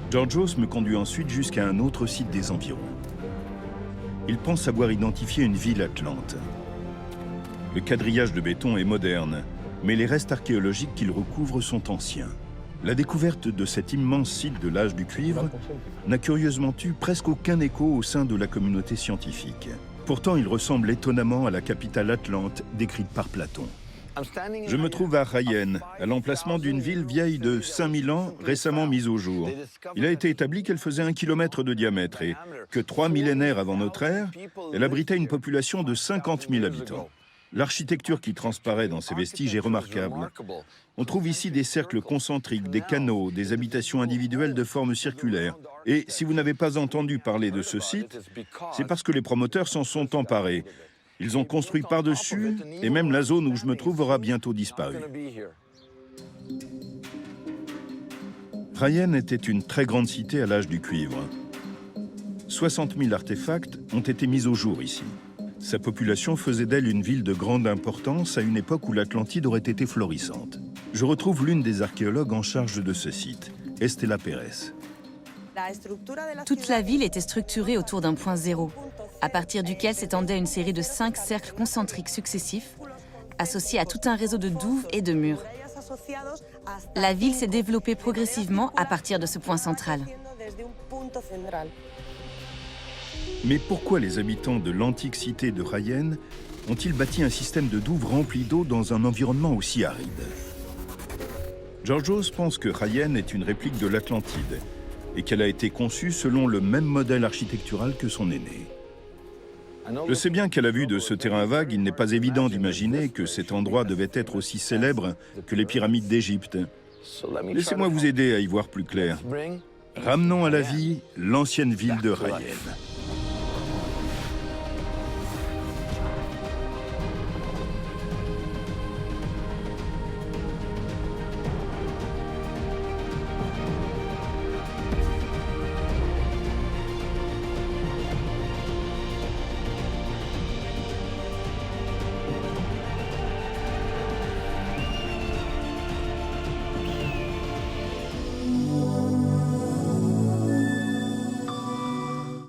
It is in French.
Georgios me conduit ensuite jusqu'à un autre site des environs. Il pense avoir identifié une ville atlante. Le quadrillage de béton est moderne, mais les restes archéologiques qu'il recouvre sont anciens. La découverte de cet immense site de l'âge du cuivre n'a curieusement eu presque aucun écho au sein de la communauté scientifique. Pourtant, il ressemble étonnamment à la capitale atlante décrite par Platon. Je me trouve à Rayenne, à l'emplacement d'une ville vieille de 5000 ans, récemment mise au jour. Il a été établi qu'elle faisait 1 kilomètre de diamètre et que 3 millénaires avant notre ère, elle abritait une population de 50 000 habitants. L'architecture qui transparaît dans ces vestiges est remarquable. On trouve ici des cercles concentriques, des canaux, des habitations individuelles de forme circulaire. Et si vous n'avez pas entendu parler de ce site, c'est parce que les promoteurs s'en sont emparés. Ils ont construit par-dessus, et même la zone où je me trouve aura bientôt disparu. Rayenne était une très grande cité à l'âge du cuivre. 60 000 artefacts ont été mis au jour ici. Sa population faisait d'elle une ville de grande importance à une époque où l'Atlantide aurait été florissante. Je retrouve l'une des archéologues en charge de ce site, Estela Pérez. Toute la ville était structurée autour d'un point zéro, à partir duquel s'étendait une série de 5 cercles concentriques successifs, associés à tout un réseau de douves et de murs. La ville s'est développée progressivement à partir de ce point central. Mais pourquoi les habitants de l'antique cité de Rayenne ont-ils bâti un système de douves rempli d'eau dans un environnement aussi aride? Georgios pense que Rayenne est une réplique de l'Atlantide et qu'elle a été conçue selon le même modèle architectural que son aîné. Je sais bien qu'à la vue de ce terrain vague, il n'est pas évident d'imaginer que cet endroit devait être aussi célèbre que les pyramides d'Égypte. Laissez-moi vous aider à y voir plus clair. Ramenons à la vie l'ancienne ville de Rayenne.